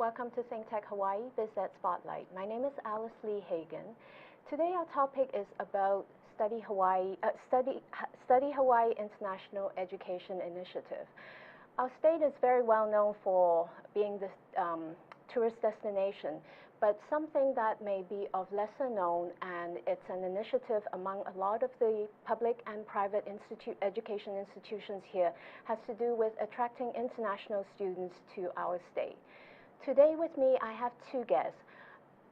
Welcome to ThinkTech Hawaii BizEd Spotlight. My name is Alice Lee Hagan. Today our topic is about Study Hawaii International Education Initiative. Our state is very well known for being this tourist destination, but something that may be of lesser known, and it's an initiative among a lot of the public and private education institutions here, has to do with attracting international students to our state. Today with me, I have two guests.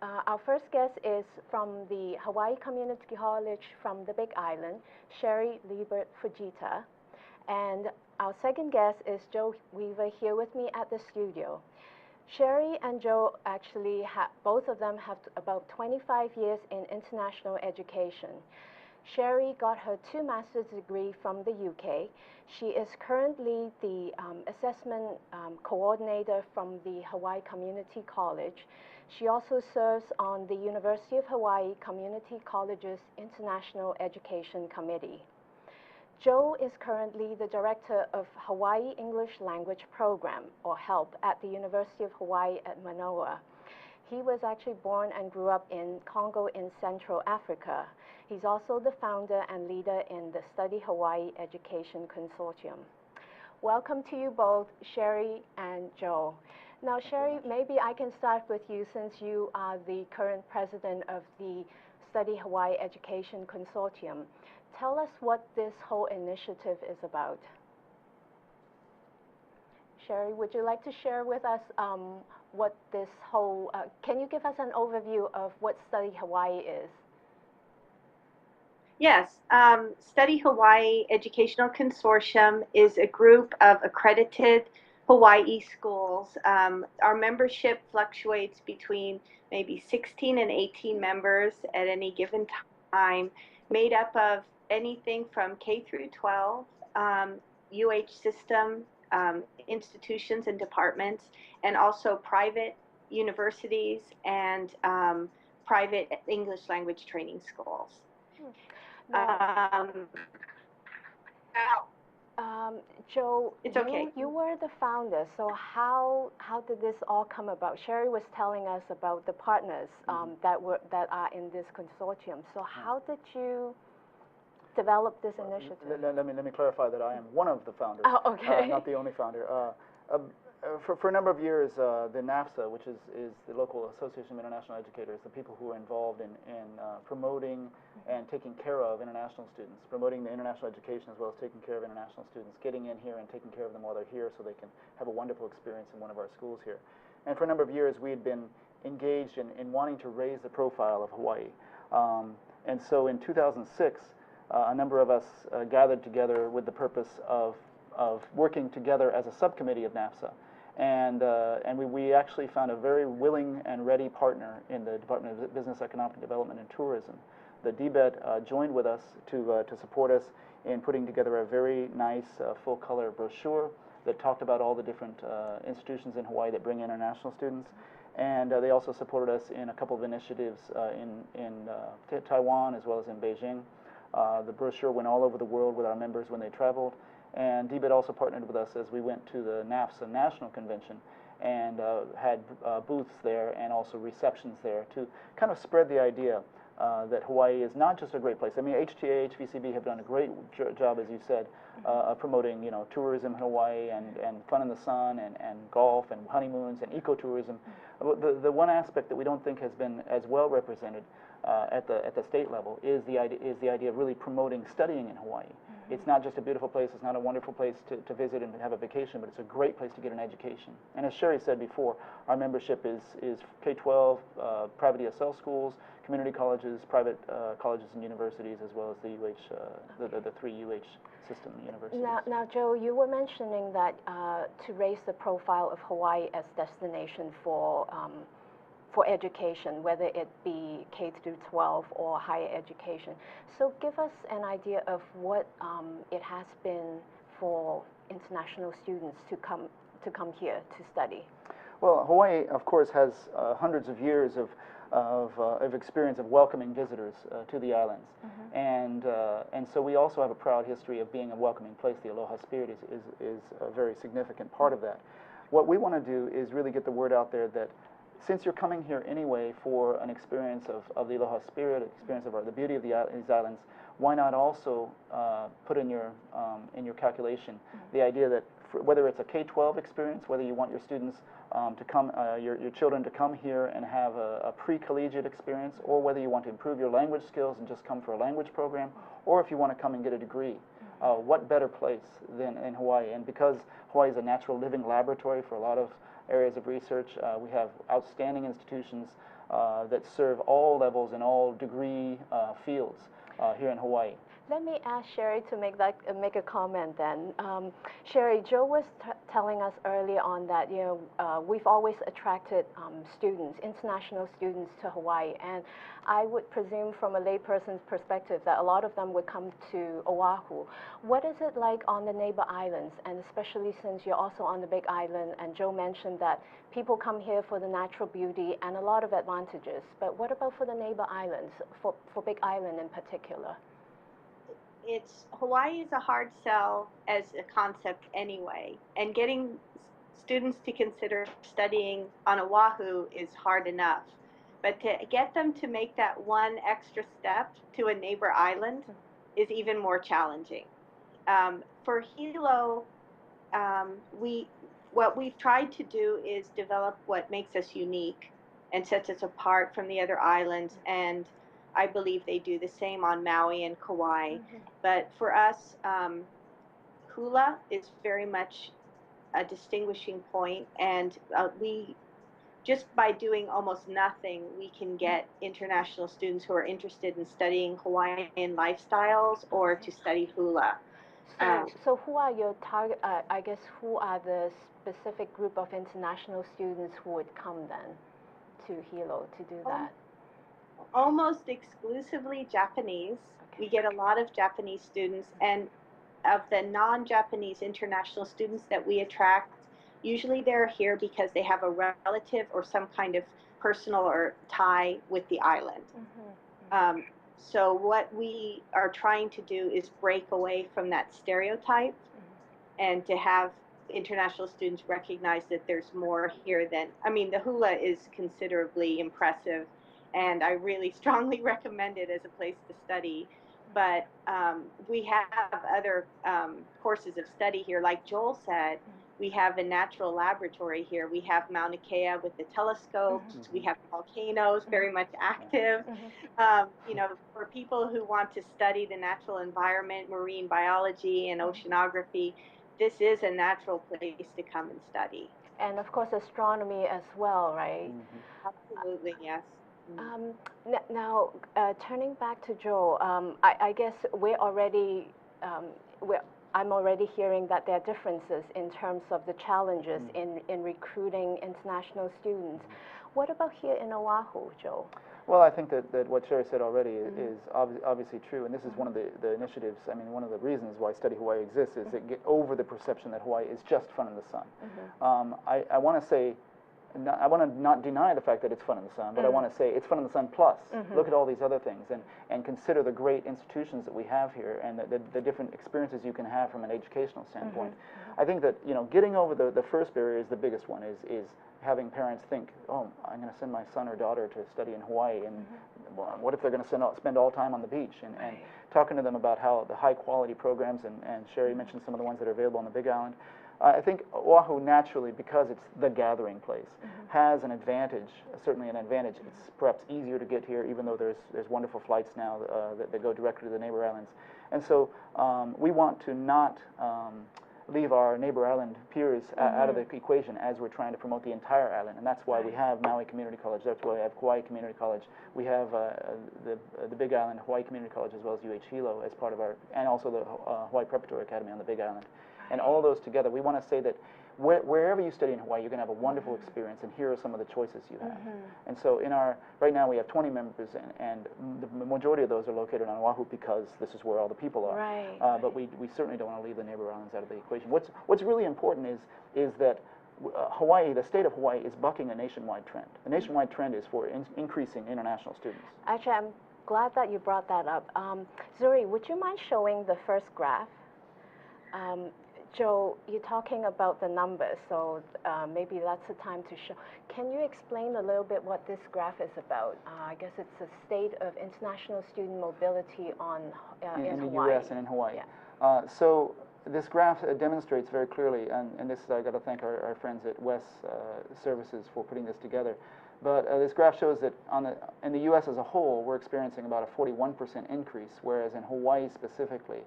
Our first guest is from the Hawaii Community College from the Big Island, Sherri Fujita. And our second guest is Joe Weaver here with me at the studio. Sherri and Joe actually both of them have about 25 years in international education. Sherri got her 2 master's degree from the UK. She is currently the assessment coordinator from the Hawaii Community College. She also serves on the University of Hawaii Community College's International Education Committee. Joe is currently the director of Hawaii English Language Program, or HELP, at the University of Hawaii at Manoa. He was actually born and grew up in Congo in Central Africa. He's also the founder and leader in the Study Hawaii Education Consortium. Welcome to you both, Sherri and Joe. Now, Sherri, maybe I can start with you since you are the current president of the Study Hawaii Education Consortium. Tell us what this whole initiative is about. Sherri, would you like to share with us what this whole, can you give us an overview of what Study Hawaii is? Yes, Study Hawaii Educational Consortium is a group of accredited Hawaii schools. Our membership fluctuates between maybe 16 and 18 members at any given time, made up of anything from K through 12, UH system institutions and departments, and also private universities and private English language training schools. Joe, it's okay. You were the founder, so how did this all come about? Sherri was telling us about the partners that are in this consortium. So how did you develop this initiative? Let me clarify that I am one of the founders, okay. Not the only founder. For a number of years, the NAFSA, which is the local Association of International Educators, the people who are involved in promoting and taking care of international students, promoting the international education as well as taking care of international students, getting in here and taking care of them while they're here so they can have a wonderful experience in one of our schools here. And for a number of years, we had been engaged in wanting to raise the profile of Hawaii. And so in 2006, a number of us gathered together with the purpose of working together as a subcommittee of NAFSA. And we actually found a very willing and ready partner in the Department of Business, Economic Development, and Tourism. The DBET joined with us to support us in putting together a very nice full-color brochure that talked about all the different institutions in Hawaii that bring international students. And they also supported us in a couple of initiatives in Taiwan as well as in Beijing. The brochure went all over the world with our members when they traveled. And DBET also partnered with us as we went to the NAFSA National Convention and had booths there and also receptions there to kind of spread the idea that Hawaii is not just a great place. I mean, HTA, HVCB have done a great job, as you said, promoting, tourism in Hawaii and fun in the sun and golf and honeymoons and ecotourism. The one aspect that we don't think has been as well represented at the state level is the idea of really promoting studying in Hawaii. It's not just a beautiful place, it's not a wonderful place to visit and have a vacation, but it's a great place to get an education. And as Sherri said before, our membership is K-12, private ESL schools, community colleges, private colleges and universities, as well as the UH, the 3 UH system universities. Now, Joe, you were mentioning that to raise the profile of Hawaii as destination for education, whether it be K through 12 or higher education. So give us an idea of what it has been for international students to come here to study. Well, Hawaii, of course, has hundreds of years of experience of welcoming visitors to the islands, and so we also have a proud history of being a welcoming place. The Aloha spirit is a very significant part of that. what we want to do is really get the word out there that since you're coming here anyway for an experience of the Aloha spirit, experience of the beauty of these islands, why not also put in your calculation the idea that whether it's a K-12 experience, whether you want your students to come, your children to come here and have a pre-collegiate experience, or whether you want to improve your language skills and just come for a language program, or if you want to come and get a degree. What better place than in Hawaii? And because Hawaii is a natural living laboratory for a lot of areas of research, we have outstanding institutions that serve all levels and all degree fields here in Hawaii. Let me ask Sherri to make a comment then. Sherri, Joe was telling us early on that we've always attracted students, international students to Hawaii, and I would presume from a layperson's perspective that a lot of them would come to Oahu. What is it like on the neighbor islands, and especially since you're also on the Big Island, and Joe mentioned that people come here for the natural beauty and a lot of advantages, but what about for the neighbor islands, for Big Island in particular? Hawaii is a hard sell as a concept anyway, and getting students to consider studying on Oahu is hard enough. But to get them to make that one extra step to a neighbor island is even more challenging. For Hilo, what we've tried to do is develop what makes us unique and sets us apart from the other islands, and I believe they do the same on Maui and Kauai. But for us, hula is very much a distinguishing point, and we, just by doing almost nothing, we can get international students who are interested in studying Hawaiian lifestyles or to study hula. So who are your target, I guess, who are the specific group of international students who would come then to Hilo to do that? Almost exclusively Japanese. We get a lot of Japanese students, and of the non-Japanese international students that we attract, usually they're here because they have a relative or some kind of personal or tie with the island. So what we are trying to do is break away from that stereotype and to have international students recognize that there's more here than, I mean, the hula is considerably impressive, and I really strongly recommend it as a place to study. But we have other courses of study here. Like Joel said, we have a natural laboratory here. We have Mauna Kea with the telescopes. We have volcanoes very much active. You know, for people who want to study the natural environment, marine biology and oceanography, this is a natural place to come and study. And of course, astronomy as well, right? Absolutely, yes. Now, turning back to Joe, I guess I'm already hearing that there are differences in terms of the challenges in recruiting international students. What about here in Oahu, Joe? Well, I think that what Sherri said already is obviously true, and this is one of the initiatives, I mean, one of the reasons why Study Hawaii exists is to get over the perception that Hawaii is just fun in the sun. I want to say, I want to not deny the fact that it's fun in the sun, but I want to say it's fun in the sun plus. Look at all these other things, and consider the great institutions that we have here, and the different experiences you can have from an educational standpoint. I think that, you know, getting over the first barrier is the biggest one, is having parents think, oh, I'm going to send my son or daughter to study in Hawaii, and what if they're going to spend all time on the beach? And talking to them about how the high quality programs, and Sherri mentioned some of the ones that are available on the Big Island. I think Oahu naturally, because it's the gathering place, has an advantage, certainly an advantage. It's perhaps easier to get here, even though there's wonderful flights now that go directly to the neighbor islands. And so we want to not leave our neighbor island peers out of the equation as we're trying to promote the entire island, and that's why we have Maui Community College, that's why we have Kauai Community College, we have the Big Island Hawaii Community College as well as UH Hilo as part of our, and also the Hawaii Preparatory Academy on the Big Island. And all those together, we want to say that wherever you study in Hawaii, you're going to have a wonderful experience, and here are some of the choices you have. And so right now we have 20 members, and the majority of those are located on Oahu because this is where all the people are. But we certainly don't want to leave the neighbor islands out of the equation. What's really important is that Hawaii, the state of Hawaii, is bucking a nationwide trend. The nationwide trend is for increasing international students. Actually, I'm glad that you brought that up. Zuri, would you mind showing the first graph? Joe, you're talking about the numbers, so maybe that's the time to show. Can you explain a little bit what this graph is about? I guess it's a state of international student mobility in the Hawaii. U.S. and in Hawaii. Yeah. So this graph demonstrates very clearly, and this I got to thank our friends at West Services for putting this together. But this graph shows that in the U.S. as a whole, we're experiencing about a 41% increase, whereas in Hawaii specifically,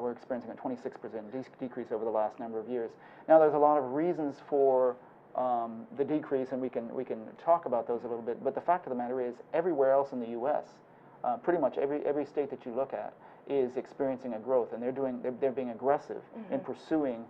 we're experiencing a 26% decrease over the last number of years. Now, there's a lot of reasons for the decrease, and we can talk about those a little bit. But the fact of the matter is, everywhere else in the U.S., pretty much every state that you look at is experiencing a growth, and they're being aggressive in pursuing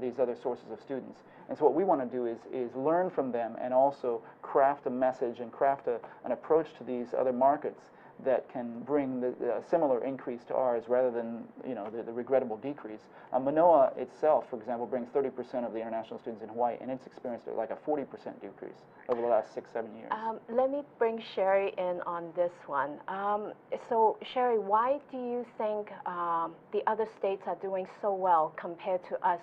these other sources of students. And so what we want to do is learn from them and also craft a message and craft an approach to these other markets that can bring the similar increase to ours rather than the regrettable decrease. Manoa itself, for example, brings 30% of the international students in Hawaii, and it's experienced like a 40% decrease over the last 6-7 years. Let me bring Sherri in on this one. So Sherri, why do you think the other states are doing so well compared to us?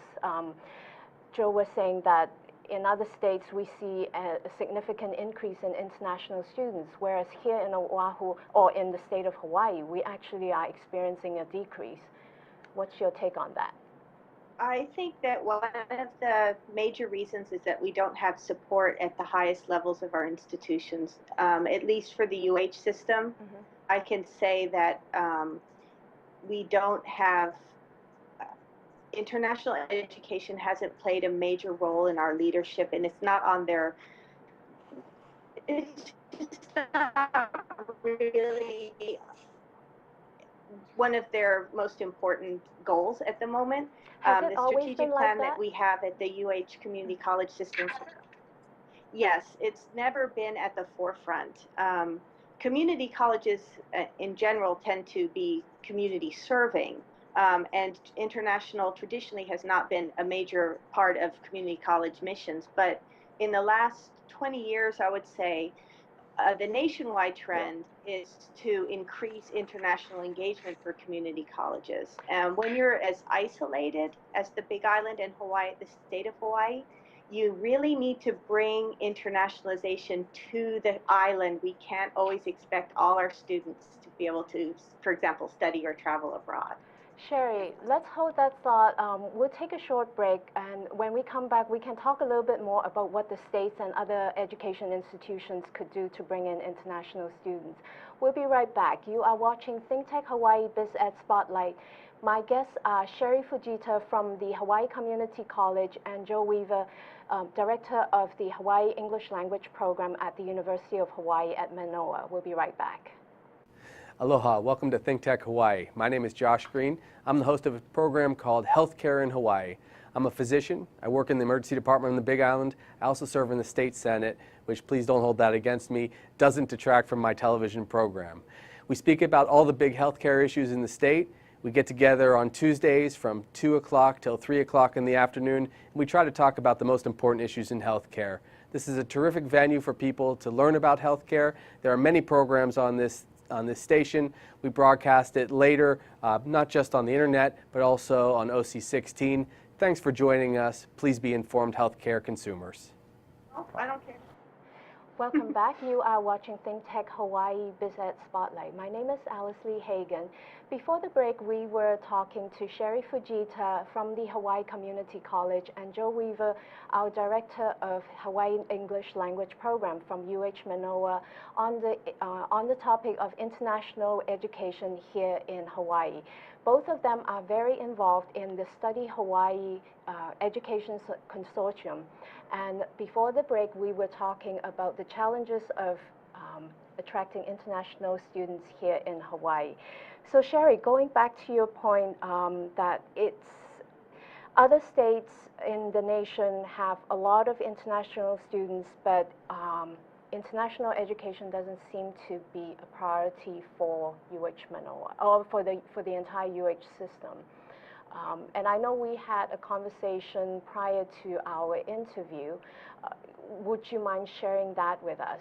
Joe was saying that in other states we see a significant increase in international students, whereas here in Oahu, or in the state of Hawaii, we actually are experiencing a decrease. What's your take on that? I think that one of the major reasons is that we don't have support at the highest levels of our institutions, at least for the UH system. I can say that we don't have international education hasn't played a major role in our leadership, and it's not on their, it's just not really one of their most important goals at the moment. The strategic plan that we have at the UH community college system, yes, it's never been at the forefront. Community colleges in general tend to be community serving. And international traditionally has not been a major part of community college missions. But in the last 20 years, I would say, the nationwide trend is to increase international engagement for community colleges. And when you're as isolated as the Big Island and Hawaii, the state of Hawaii, you really need to bring internationalization to the island. We can't always expect all our students to be able to, for example, study or travel abroad. Sherri, let's hold that thought. We'll take a short break, and when we come back, we can talk a little bit more about what the states and other education institutions could do to bring in international students. We'll be right back. You are watching ThinkTech Hawaii BizEd Spotlight. My guests are Sherri Fujita from the Hawaii Community College and Joe Weaver, Director of the Hawaii English Language Program at the University of Hawaii at Manoa. We'll be right back. Aloha, welcome to ThinkTech Hawaii. My name is Josh Green. I'm the host of a program called Healthcare in Hawaii. I'm a physician. I work in the emergency department on the Big Island. I also serve in the state senate, which, please don't hold that against me, doesn't detract from my television program. We speak about all the big healthcare issues in the state. We get together on Tuesdays from 2 o'clock till 3 o'clock in the afternoon, and we try to talk about the most important issues in healthcare. This is a terrific venue for people to learn about healthcare. There are many programs on this station. We broadcast it later, not just on the internet, but also on OC16. Thanks for joining us. Please be informed healthcare consumers. Oh, I don't care. Welcome back. You are watching ThinkTech Hawaii BizEd Spotlight. My name is Alice Lee Hagan. Before the break, we were talking to Sherri Fujita from the Hawaii Community College and Joe Weaver, our Director of Hawaii English Language Program from UH Manoa, on the topic of international education here in Hawaii. Both of them are very involved in the Study Hawaii Education Consortium. And before the break, we were talking about the challenges of attracting international students here in Hawaii. So Sherri, going back to your point that other states in the nation have a lot of international students, but international education doesn't seem to be a priority for UH Manoa, or for the entire UH system. And I know we had a conversation prior to our interview. Would you mind sharing that with us?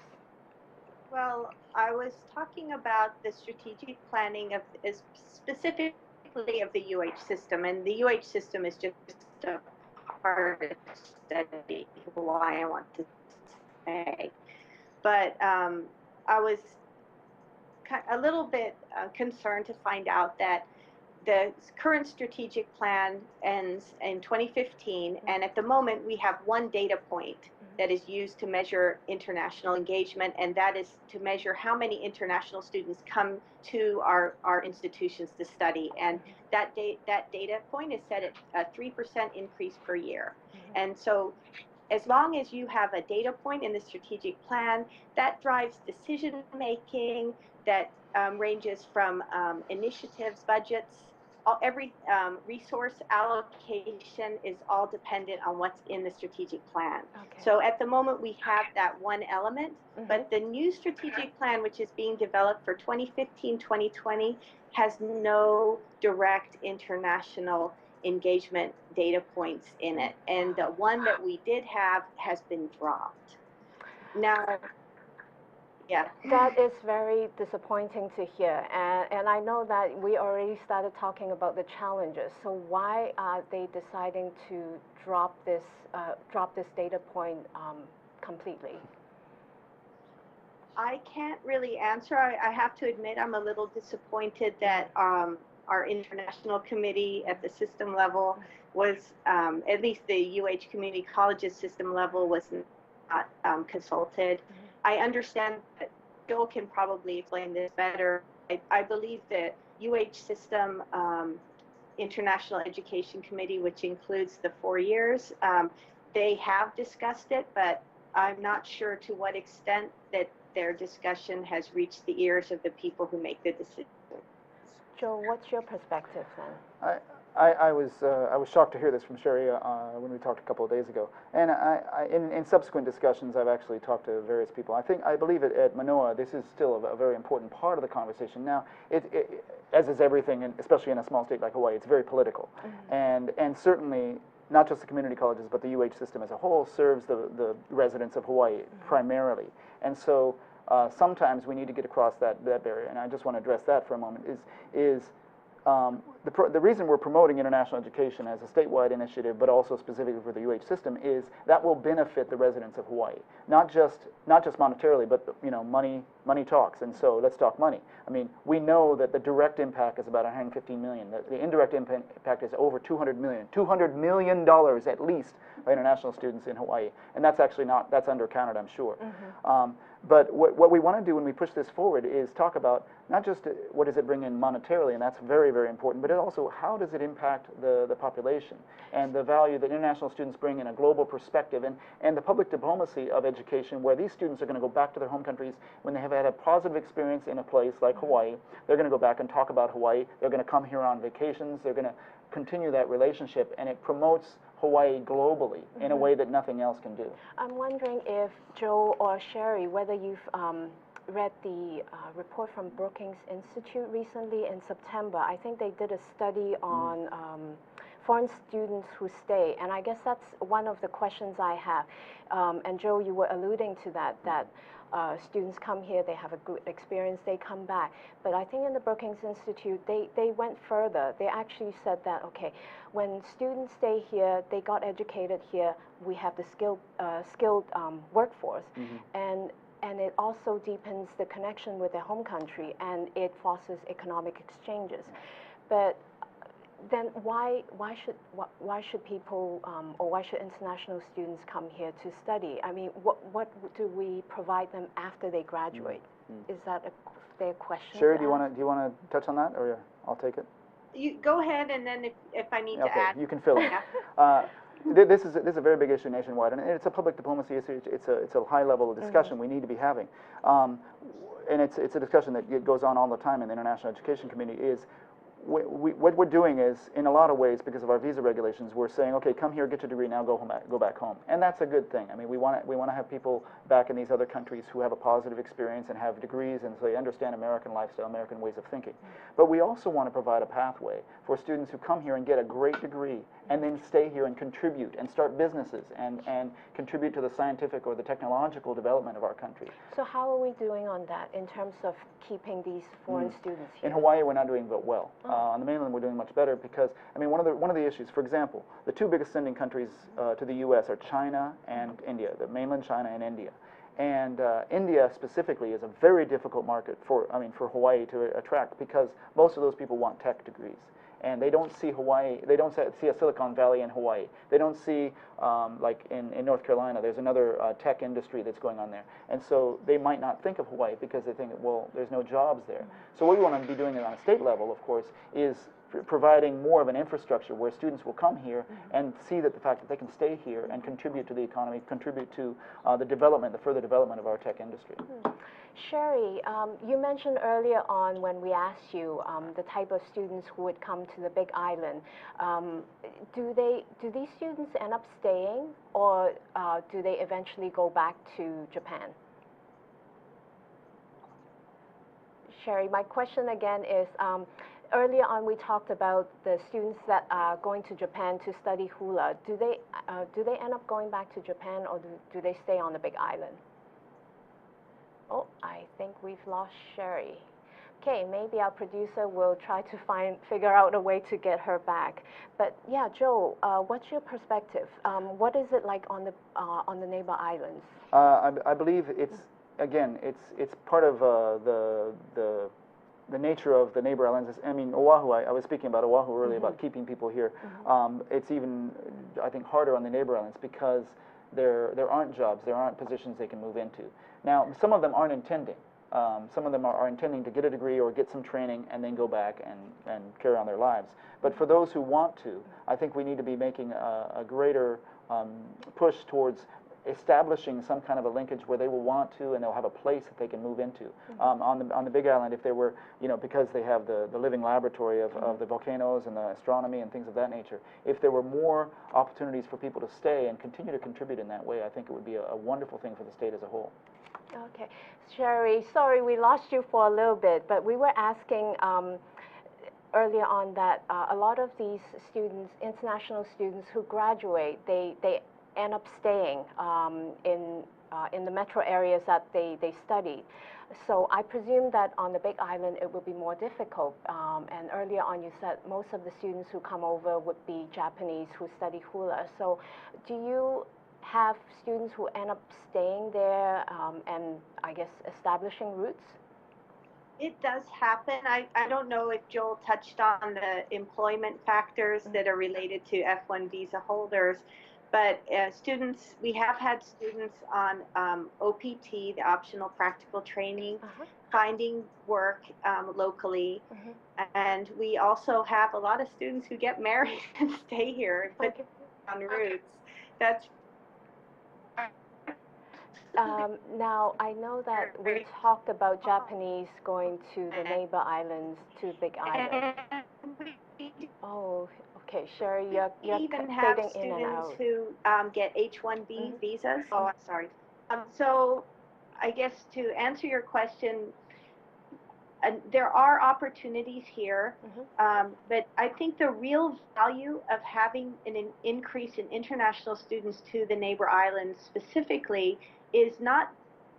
Well, I was talking about the strategic planning specifically of the UH system, and the UH system is just a part of study Hawaii, I want to say. But I was a little bit concerned to find out that the current strategic plan ends in 2015, and at the moment we have one data point that is used to measure international engagement, and that is to measure how many international students come to our institutions to study. And that data point is set at a 3% increase per year. And so as long as you have a data point in the strategic plan, that drives decision making, that ranges from initiatives, budgets, every resource allocation is all dependent on what's in the strategic plan. Okay. So at the moment we have that one element, but the new strategic plan, which is being developed for 2015-2020, has no direct international engagement data points in it, and the one that we did have has been dropped. Now, yeah. That is very disappointing to hear, and I know that we already started talking about the challenges. So why are they deciding to drop this data point completely? I can't really answer. I have to admit I'm a little disappointed that our international committee at the system level was, at least the UH Community Colleges system level, was not consulted. I understand that Joel can probably explain this better. I believe the UH system International Education Committee, which includes the 4 years, they have discussed it, but I'm not sure to what extent that their discussion has reached the ears of the people who make the decision. Joe, what's your perspective then? I was shocked to hear this from Sherri when we talked a couple of days ago, and in subsequent discussions I've actually talked to various people. I believe at Manoa this is still a very important part of the conversation. Now, as is everything, and especially in a small state like Hawaii, it's very political, and certainly not just the community colleges, but the UH system as a whole serves the residents of Hawaii primarily, and so sometimes we need to get across that barrier, and I just want to address that for a moment. The reason we're promoting international education as a statewide initiative, but also specifically for the UH system, is that will benefit the residents of Hawaii. Not just monetarily, but money talks, and so let's talk money. I mean, we know that the direct impact is about $115 million. The indirect impact is over $200 million. $200 million at least by international students in Hawaii, and that's actually that's undercounted, I'm sure. But what we want to do when we push this forward is talk about not just what does it bring in monetarily, and that's very, very important, but also how does it impact the population and the value that international students bring in a global perspective, and the public diplomacy of education, where these students are going to go back to their home countries when they have had a positive experience in a place like Hawaii. They're going to go back and talk about Hawaii. They're going to come here on vacations. They're going to continue that relationship, and it promotes Hawaii globally in a way that nothing else can do. I'm wondering if Joe or Sherri, whether you've read the report from Brookings Institute recently in September. I think they did a study on foreign students who stay, and I guess that's one of the questions I have. And Joe, you were alluding to that students come here, they have a good experience, they come back. But I think in the Brookings Institute, they went further. They actually said that, okay, when students stay here, they got educated here, we have the skilled workforce, and it also deepens the connection with their home country, and it fosters economic exchanges. But then why should people or why should international students come here to study? I mean, what do we provide them after they graduate? Is that a fair question? Sherri, do you want to touch on that, or I'll take it? You go ahead, and then if I need to add, you can fill in. This is a very big issue nationwide, and it's a public diplomacy issue. It's a high level of discussion we need to be having, and it's a discussion that goes on all the time in the International Education Community. Is what we're doing is, in a lot of ways, because of our visa regulations, we're saying, okay, come here, get your degree, now go back home, and that's a good thing. I mean, we want to have people back in these other countries who have a positive experience and have degrees, and so they understand American lifestyle, American ways of thinking. But we also want to provide a pathway for students who come here and get a great degree, and then stay here and contribute and start businesses and contribute to the scientific or the technological development of our country. So how are we doing on that in terms of keeping these foreign students here? In Hawaii, we're not doing well. On the mainland, we're doing much better because, I mean, one of the issues, for example, the two biggest sending countries to the U.S. are China and India, the mainland China and India. And India specifically is a very difficult market for Hawaii to attract because most of those people want tech degrees. And they don't see Hawaii, they don't see a Silicon Valley in Hawaii. They don't see, like in North Carolina, there's another tech industry that's going on there. And so they might not think of Hawaii because they think, well, there's no jobs there. So what we want to be doing on a state level, of course, is providing more of an infrastructure where students will come here and see that the fact that they can stay here and contribute to the economy, contribute to the further development of our tech industry. Sherri, you mentioned earlier on when we asked you the type of students who would come to the Big Island. Do these students end up staying, or do they eventually go back to Japan? Sherri, my question again is, earlier on we talked about the students that are going to Japan to study hula. Do they end up going back to Japan, or do they stay on the Big Island? Oh, I think we've lost Sherri. Okay, maybe our producer will try to figure out a way to get her back. But yeah, Joe, what's your perspective? What is it like on the neighbor islands? I believe it's part of the nature of the neighbor islands. I mean, Oahu, I was speaking about Oahu earlier, about keeping people here. It's even, I think, harder on the neighbor islands because there aren't jobs, there aren't positions they can move into. Now, some of them aren't intending. Some of them are intending to get a degree or get some training and then go back and carry on their lives. But for those who want to, I think we need to be making a greater push towards establishing some kind of a linkage where they will want to and they'll have a place that they can move into. On the Big Island, if they were, because they have the living laboratory of the volcanoes and the astronomy and things of that nature, if there were more opportunities for people to stay and continue to contribute in that way, I think it would be a wonderful thing for the state as a whole. Okay. Sherri, sorry we lost you for a little bit, but we were asking earlier on that a lot of these students, international students who graduate, they end up staying in the metro areas that they studied. So I presume that on the Big Island it would be more difficult. And earlier on you said most of the students who come over would be Japanese who study hula. So do you have students who end up staying there and I guess establishing roots? It does happen. I don't know if Joel touched on the employment factors that are related to F1 visa holders, but we have had students on OPT, the optional practical training, finding work locally, and we also have a lot of students who get married and stay here and put on roots. That's now, I know that we talked about Japanese going to the neighbor islands, to Big Island. Oh, okay, Sherri, you're even have fading in and out. students who get H-1B visas. Oh, I'm sorry. So I guess to answer your question, there are opportunities here, but I think the real value of having an increase in international students to the neighbor islands specifically is not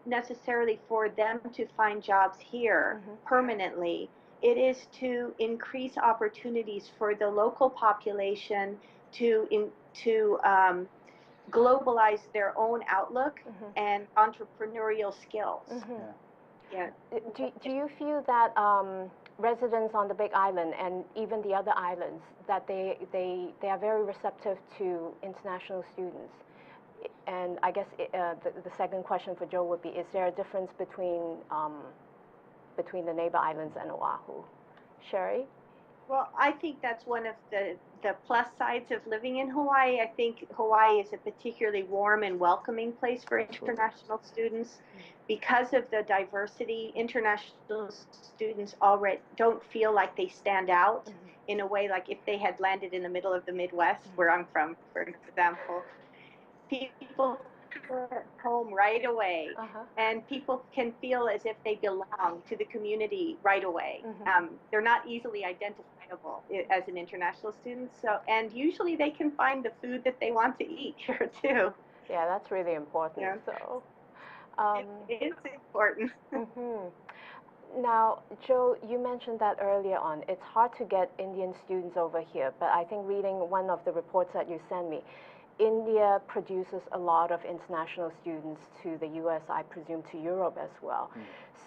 necessarily for them to find jobs here permanently. It is to increase opportunities for the local population to globalize their own outlook and entrepreneurial skills. Yeah. Do you feel that residents on the Big Island and even the other islands, that they are very receptive to international students? And I guess the second question for Joe would be, is there a difference between the neighbor islands and Oahu? Sherri? Well, I think that's one of the plus sides of living in Hawaii. I think Hawaii is a particularly warm and welcoming place for international students. Because of the diversity, international students already don't feel like they stand out in a way like if they had landed in the middle of the Midwest, where I'm from, for example. People feel at home right away, and people can feel as if they belong to the community right away. They're not easily identifiable as an international student, and usually they can find the food that they want to eat here too. Yeah, that's really important. Yeah. So it is important. Now, Joe, you mentioned that earlier on. It's hard to get Indian students over here, but I think reading one of the reports that you sent me, India produces a lot of international students to the US, I presume to Europe as well.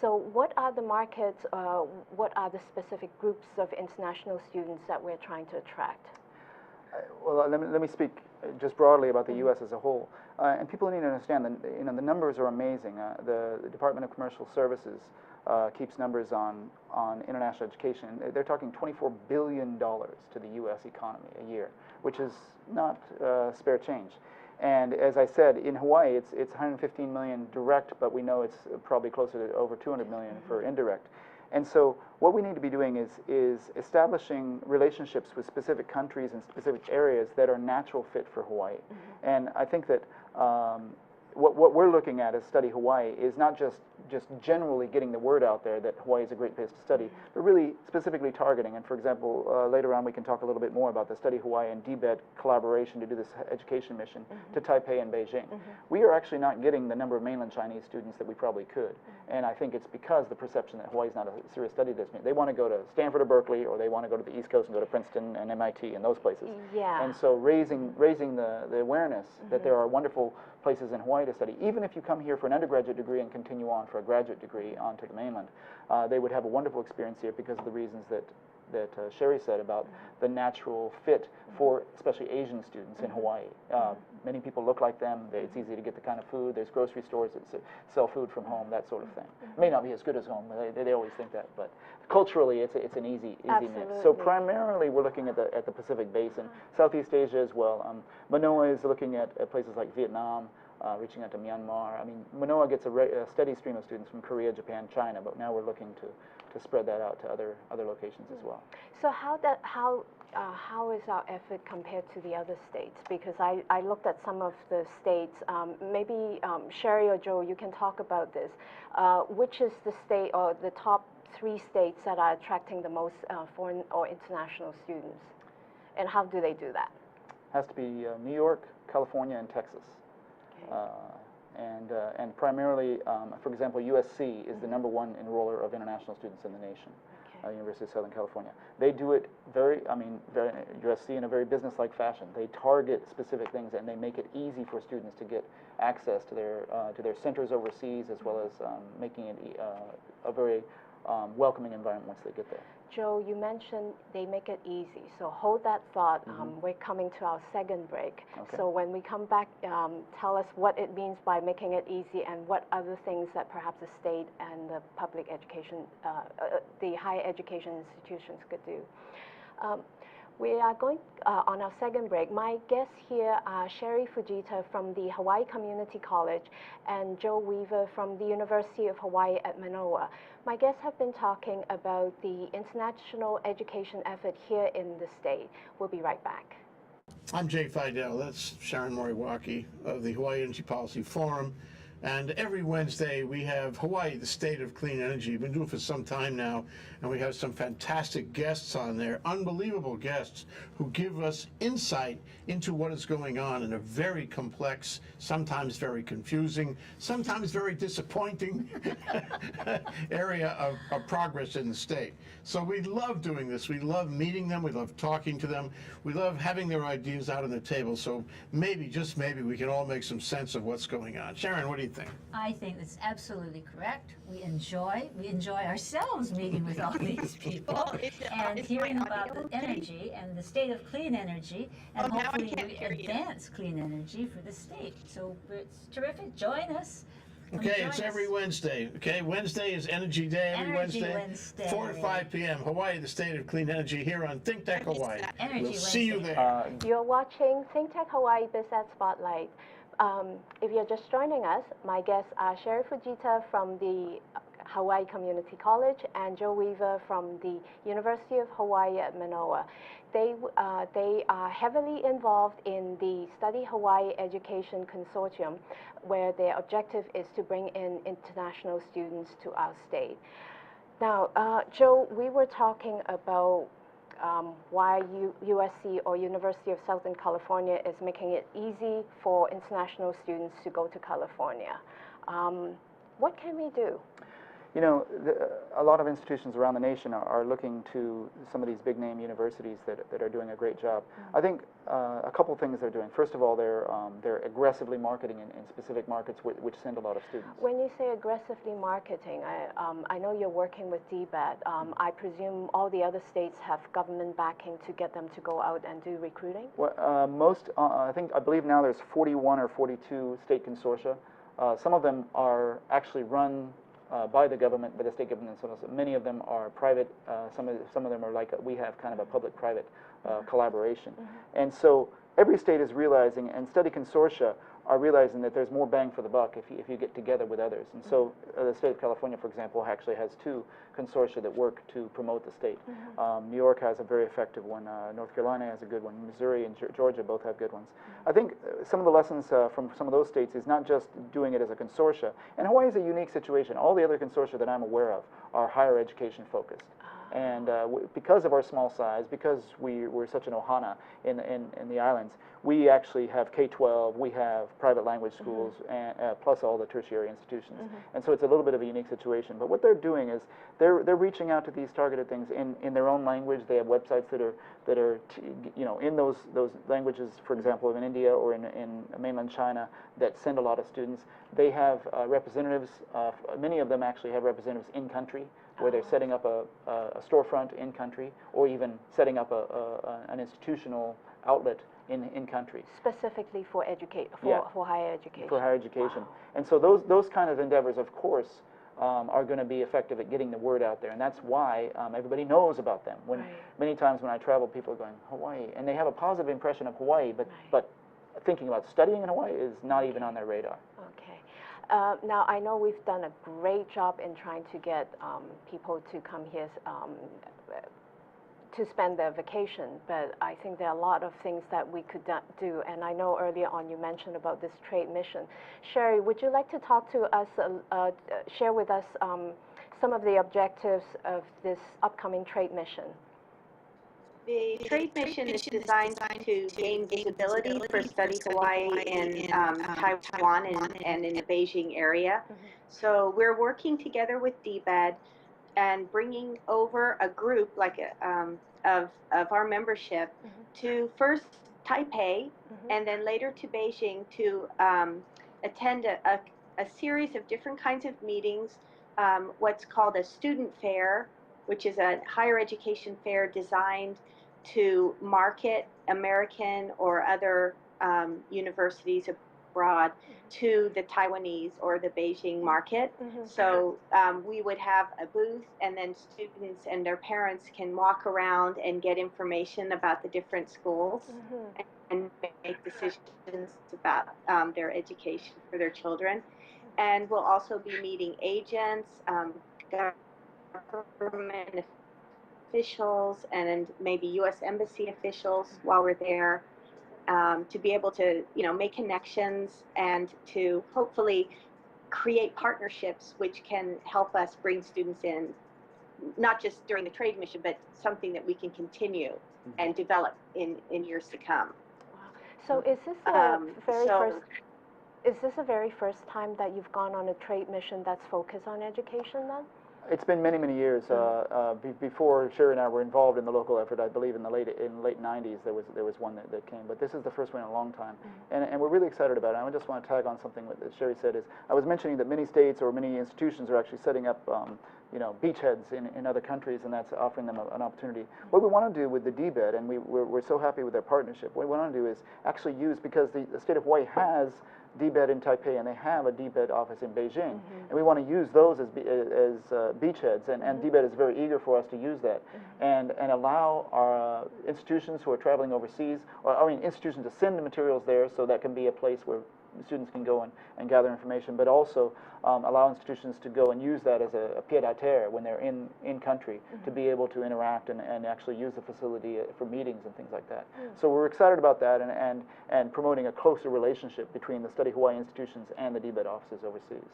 So what are the markets, what are the specific groups of international students that we're trying to attract? Well, let me speak just broadly about the U.S. as a whole. And people need to understand that the numbers are amazing. The Department of Commercial Services keeps numbers on international education. They're talking $24 billion to the U.S. economy a year, which is not spare change. And as I said, in Hawaii, it's 115 million direct, but we know it's probably closer to over 200 million for indirect. And so what we need to be doing is establishing relationships with specific countries and specific areas that are natural fit for Hawaii. And I think that what we're looking at as Study Hawaii is not just generally getting the word out there that Hawaii is a great place to study, but really specifically targeting. And for example, later on we can talk a little bit more about the Study Hawaii and DBED collaboration to do this education mission to Taipei and Beijing. We are actually not getting the number of mainland Chinese students that we probably could. And I think it's because the perception that Hawaii is not a serious study destination. They want to go to Stanford or Berkeley, or they want to go to the East Coast and go to Princeton and MIT and those places. Yeah. And so raising the awareness that there are wonderful places in Hawaii to study. Even if you come here for an undergraduate degree and continue on for a graduate degree onto the mainland, they would have a wonderful experience here because of the reasons that Sherri said about the natural fit for especially Asian students in Hawaii. Many people look like them. It's easy to get the kind of food. There's grocery stores that sell food from home, that sort of thing. It may not be as good as home. They always think that, but culturally it's an easy mix. So primarily we're looking at the Pacific Basin, Southeast Asia as well. Manoa is looking at places like Vietnam, reaching out to Myanmar. I mean, Manoa gets a steady stream of students from Korea, Japan, China, but now we're looking to spread that out to other locations as well. So how is our effort compared to the other states? Because I looked at some of the states. Maybe Sherri or Joe, you can talk about this. Which is the state or the top 3 states that are attracting the most foreign or international students, and how do they do that? Has to be New York, California, and Texas. Okay. And primarily, for example, USC is the #1 enroller of international students in the nation, University of Southern California. They do it USC in a very business-like fashion. They target specific things and they make it easy for students to get access to their centers overseas, as well as making it a very welcoming environment once they get there. Joe, you mentioned they make it easy, so hold that thought. We're coming to our second break. Okay. So when we come back, tell us what it means by making it easy and what other things that perhaps the state and the public education, the higher education institutions could do. We are going on our second break. My guests here are Sherri Fujita from the Hawaii Community College and Joe Weaver from the University of Hawaii at Manoa. My guests have been talking about the international education effort here in the state. We'll be right back. I'm Jay Fidel. That's Sharon Moriwaki of the Hawaii Energy Policy Forum. And every Wednesday we have Hawaii, the State of Clean Energy. We've been doing it for some time now, and we have some fantastic guests on there, unbelievable guests who give us insight into what is going on in a very complex, sometimes very confusing, sometimes very disappointing area of progress in the state. So we love doing this. We love meeting them. We love talking to them. We love having their ideas out on the table. So maybe, just maybe, we can all make some sense of what's going on. Sharon, what do you think? I think that's absolutely correct. We enjoy ourselves meeting with all these people and hearing about the energy and the state of clean energy, and hopefully we advance clean energy for the state. So it's terrific. Join us. Okay, it's every Wednesday. Okay, Wednesday is Energy Day. Every Wednesday, 4 to 5 p.m. Hawaii, the State of Clean Energy, here on ThinkTech Hawaii. We'll see you there. You're watching ThinkTech Hawaii Business Spotlight. If you're just joining us, my guests are Sherri Fujita from the Hawaii Community College and Joe Weaver from the University of Hawaii at Manoa. They are heavily involved in the Study Hawaii Education Consortium, where their objective is to bring in international students to our state. Now, Joe, we were talking about why USC or University of Southern California is making it easy for international students to go to California. What can we do? You know, a lot of institutions around the nation are looking to some of these big name universities that are doing a great job. I think a couple things they're doing. First of all, they're aggressively marketing in specific markets which send a lot of students. When you say aggressively marketing, I know you're working with DBED. I presume all the other states have government backing to get them to go out and do recruiting? Well, I believe now there's 41 or 42 state consortia. Some of them are actually run by the government, by the state government themselves. Many of them are private. Some of them are like we have kind of a public-private collaboration. And so every state is realizing, and study consortia are realizing that there's more bang for the buck if you get together with others. And so the state of California, for example, actually has 2 consortia that work to promote the state. New York has a very effective one. North Carolina has a good one. Missouri and Georgia both have good ones. I think some of the lessons from some of those states is not just doing it as a consortia. And Hawaii is a unique situation. All the other consortia that I'm aware of are higher education focused. And because of our small size, because we're such an ohana in the islands, we actually have K-12, we have private language schools, and, plus all the tertiary institutions. And so it's a little bit of a unique situation. But what they're doing is they're reaching out to these targeted things in their own language. They have websites that are you know, in those languages, for example, in India or in mainland China, that send a lot of students. They have representatives. Many of them actually have representatives in country, where they're setting up a storefront in country, or even setting up an institutional outlet in country. Specifically for for higher education. For higher education. Wow. And so those kind of endeavors, of course, are going to be effective at getting the word out there, and that's why everybody knows about them. Many times when I travel, people are going, Hawaii, and they have a positive impression of Hawaii, but thinking about studying in Hawaii is not even on their radar. Okay. Now, I know we've done a great job in trying to get people to come here to spend their vacation, but I think there are a lot of things that we could do, and I know earlier on you mentioned about this trade mission. Sherri, would you like to talk to us, share with us some of the objectives of this upcoming trade mission? The trade mission is designed to gain visibility for Study Hawaii in Taiwan and in the Beijing area. So we're working together with DBED and bringing over a group like of our membership to first Taipei and then later to Beijing to attend a series of different kinds of meetings, what's called a student fair, which is a higher education fair designed to market American or other universities abroad to the Taiwanese or the Beijing market. So we would have a booth, and then students and their parents can walk around and get information about the different schools and make decisions about their education for their children. And we'll also be meeting agents, government officials, and maybe U.S. Embassy officials while we're there, to be able to, make connections and to hopefully create partnerships which can help us bring students in, not just during the trade mission, but something that we can continue and develop in years to come. Wow. So is this the very first time that you've gone on a trade mission that's focused on education then? It's been many, many years. Before Sherri and I were involved in the local effort, I believe in the late 90s there was one that came, but this is the first one in a long time, and we're really excited about it. I just want to tag on something that Sherri said. Is I was mentioning that many states or many institutions are actually setting up beachheads in other countries, and that's offering them an opportunity. What we want to do with the DBED, and we're so happy with their partnership, what we want to do is actually use, because the state of Hawaii has DBED in Taipei, and they have a DBED office in Beijing, and we want to use those as beachheads, and DBED is very eager for us to use that, and allow our institutions who are traveling overseas, institutions to send the materials there, so that can be a place where students can go and gather information, but also allow institutions to go and use that as a pied-à-terre when they're in country, to be able to interact and actually use the facility for meetings and things like that. So we're excited about that, and promoting a closer relationship between the Study Hawaii institutions and the DBED offices overseas.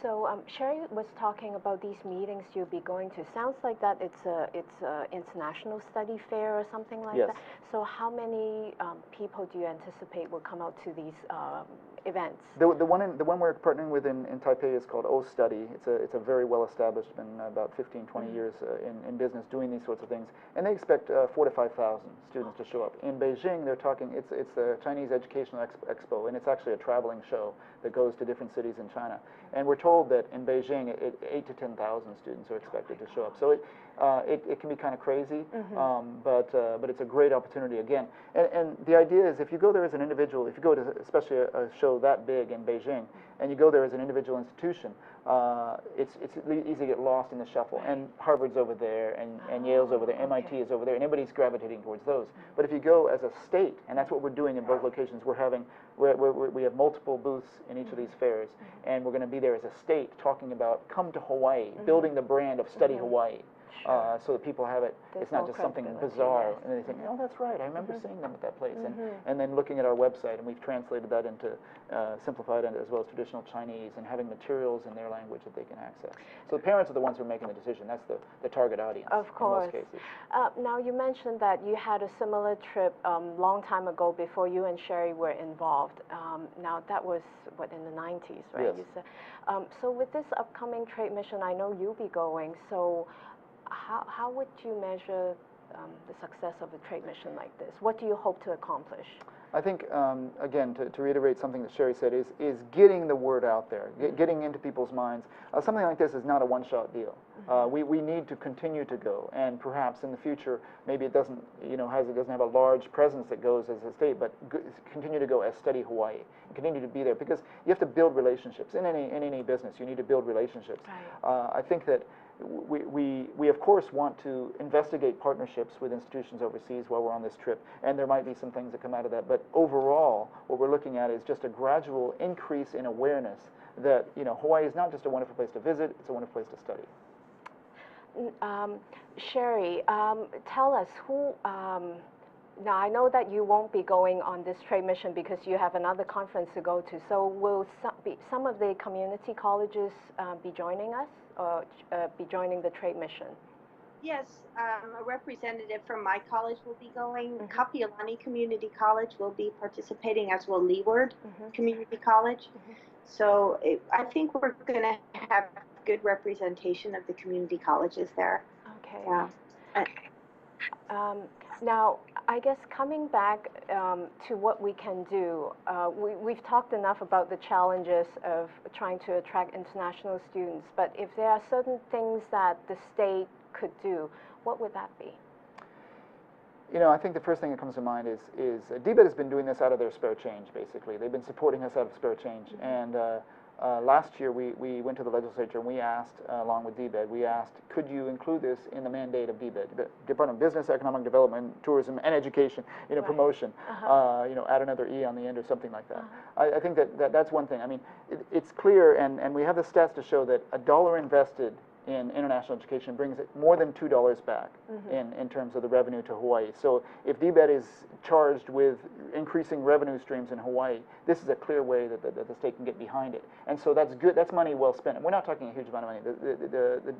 So Sherri was talking about these meetings you'll be going to. Sounds like that it's a international study fair or something like that. So how many people do you anticipate will come out to these events? The one we're partnering with in Taipei is called O Study. It's a very well established, been about 15, 20 years in business doing these sorts of things, and they expect 4,000 to 5,000 students to show up. In Beijing, they're talking it's the Chinese Educational Expo, and it's actually a traveling show that goes to different cities in China. And we're told that in Beijing, 8,000 to 10,000 students are expected to show up. So it can be kind of crazy, but it's a great opportunity again. And the idea is, if you go there as an individual, if you go to especially a show that big in Beijing, and you go there as an individual institution, it's easy to get lost in the shuffle. And Harvard's over there, and Yale's over there, MIT is over there, and everybody's gravitating towards those. But if you go as a state, and that's what we're doing in both locations, we have multiple booths in each of these fairs, and we're going to be there as a state talking about come to Hawaii, building the brand of Study Hawaii. So that people have it, it's not just something bizarre, and they think, oh, that's right, I remember seeing them at that place. And then looking at our website, and we've translated that into simplified as well as traditional Chinese, and having materials in their language that they can access. So the parents are the ones who are making the decision. That's the target audience. Of course. In most cases. Now, you mentioned that you had a similar trip long time ago before you and Sherri were involved. Now, that was, what, in the 90s, right? Yes. You said. So with this upcoming trade mission, I know you'll be going, so how would you measure the success of a trade mission like this? What do you hope to accomplish? I think, again, to reiterate something that Sherri said, is getting the word out there, getting into people's minds. Something like this is not a one-shot deal. We need to continue to go, and perhaps in the future, maybe it doesn't, it doesn't have a large presence that goes as a state, but continue to go as Study Hawaii, and continue to be there, because you have to build relationships. In any business, you need to build relationships. Right. I think that we of course want to investigate partnerships with institutions overseas while we're on this trip, and there might be some things that come out of that, but overall what we're looking at is just a gradual increase in awareness that Hawaii is not just a wonderful place to visit, it's a wonderful place to study. Sherri, tell us who, now I know that you won't be going on this trade mission because you have another conference to go to, so will some of the community colleges be joining us, or be joining the trade mission? Yes, a representative from my college will be going. Kapiolani Community College will be participating, as will Leeward Community College. So I think we're going to have good representation of the community colleges there. Okay. Yeah. Now, I guess coming back to what we can do, we've talked enough about the challenges of trying to attract international students, but if there are certain things that the state could do, what would that be? I think the first thing that comes to mind is DBED has been doing this out of their spare change, basically. They've been supporting us out of spare change. And last year we went to the legislature and we asked, along with DBED, we asked, could you include this in the mandate of DBED, the Department of Business, Economic Development, Tourism, and Education, right. Promotion, add another E on the end or something like that. I think that's one thing. I mean, it's clear, and we have the stats to show that $1 invested in international education brings it more than $2 back in terms of the revenue to Hawaii. So if DBED is charged with increasing revenue streams in Hawaii, this is a clear way that the state can get behind it. And so that's good. That's money well spent. And we're not talking a huge amount of money.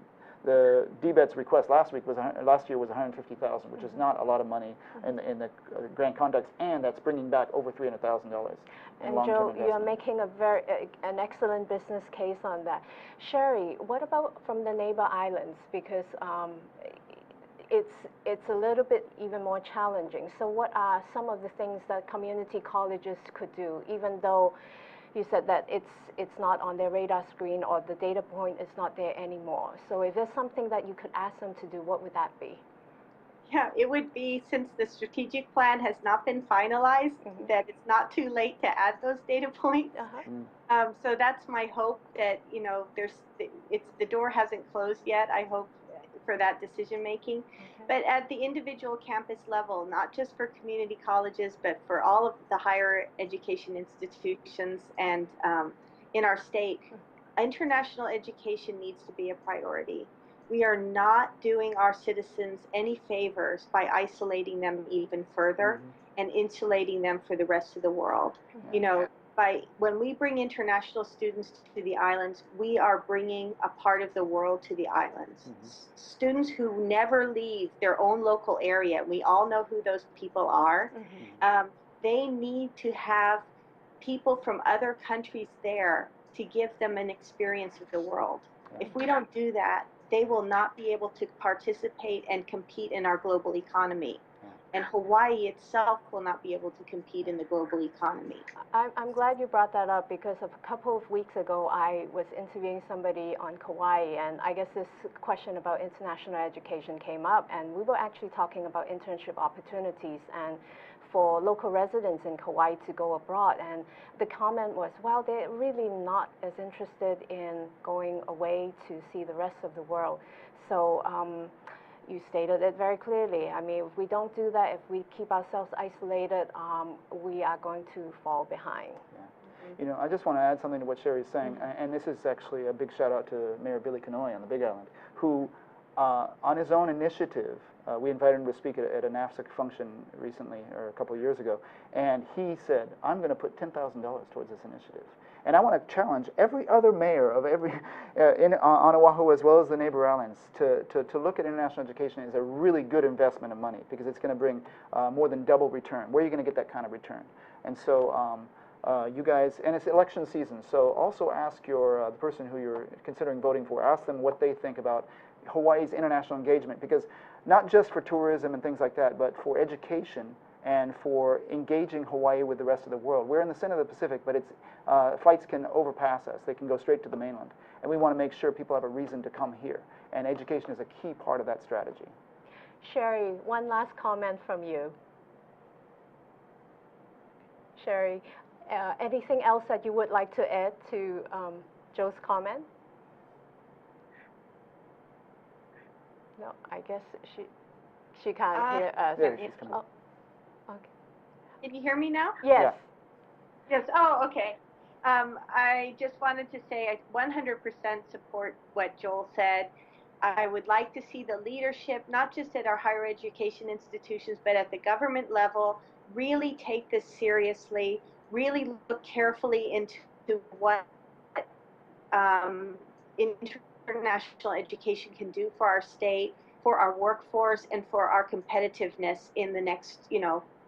The DBED's request last year was $150,000, which is not a lot of money in the grand context, and that's bringing back over $300,000. And Joe, you're making an excellent business case on that. Sherri, what about from the neighbor islands? Because it's a little bit even more challenging. So what are some of the things that community colleges could do, even though you said that it's not on their radar screen or the data point is not there anymore? So if there's something that you could ask them to do, what would that be? Yeah, it would be, since the strategic plan has not been finalized, that it's not too late to add those data points. So that's my hope, that the door hasn't closed yet. I hope for that decision making. But at the individual campus level, not just for community colleges, but for all of the higher education institutions and in our state, international education needs to be a priority. We are not doing our citizens any favors by isolating them even further and insulating them for the rest of the world. When we bring international students to the islands, we are bringing a part of the world to the islands. Students who never leave their own local area, we all know who those people are, they need to have people from other countries there to give them an experience of the world. If we don't do that, they will not be able to participate and compete in our global economy. And Hawaii itself will not be able to compete in the global economy. I'm glad you brought that up because a couple of weeks ago I was interviewing somebody on Kauai, and I guess this question about international education came up, and we were actually talking about internship opportunities and for local residents in Kauai to go abroad. And the comment was, well, they're really not as interested in going away to see the rest of the world. So you stated it very clearly. I mean, if we don't do that, if we keep ourselves isolated, we are going to fall behind. You know, I just want to add something to what Sherri's saying, and this is actually a big shout out to Mayor Billy Kanoi on the Big Island, who, on his own initiative, we invited him to speak at a NAFSA function recently, or a couple of years ago, and he said, I'm going to put $10,000 towards this initiative. And I want to challenge every other mayor of every on Oahu as well as the neighbor islands to look at international education as a really good investment of money, because it's going to bring more than double return. Where are you going to get that kind of return? And so you guys, and it's election season, so also ask your the person who you're considering voting for, ask them what they think about Hawaii's international engagement, because not just for tourism and things like that, but for education and for engaging Hawaii with the rest of the world. We're in the center of the Pacific, but it's flights can overpass us. They can go straight to the mainland. And we want to make sure people have a reason to come here. And education is a key part of that strategy. Sherri, one last comment from you. Sherri, anything else that you would like to add to Joe's comment? No, I guess she can't hear us. There, she's coming. Oh, okay. Can you hear me now? Yes. Yes. Oh, okay. I just wanted to say I 100% support what Joel said. I would like to see the leadership, not just at our higher education institutions, but at the government level, really take this seriously, really look carefully into what international education can do for our state, for our workforce, and for our competitiveness in the next,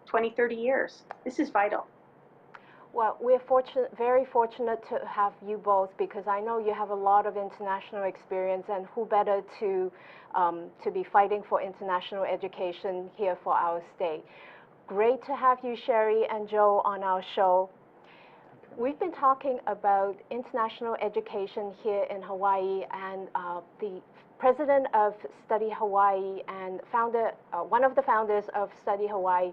20, 30 years. This is vital. Well, we're very fortunate to have you both, because I know you have a lot of international experience, and who better to be fighting for international education here for our state. Great to have you, Sherri and Joe, on our show. We've been talking about international education here in Hawaii, and the president of Study Hawaii and one of the founders of Study Hawaii,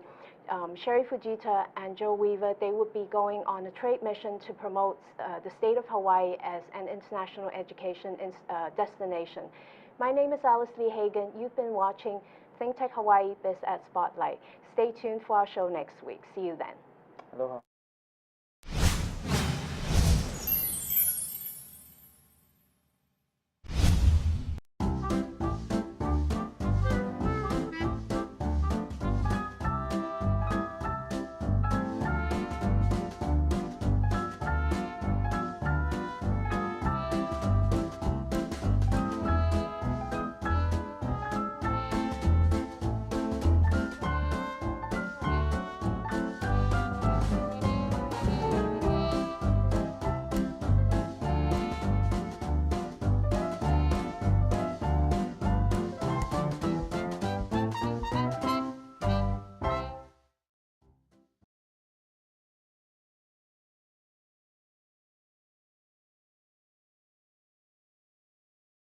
Sherri Fujita and Joe Weaver, they would be going on a trade mission to promote the state of Hawaii as an international education destination. My name is Alice Lee Hagan. You've been watching ThinkTech Hawaii Biz at Spotlight. Stay tuned for our show next week. See you then. Aloha.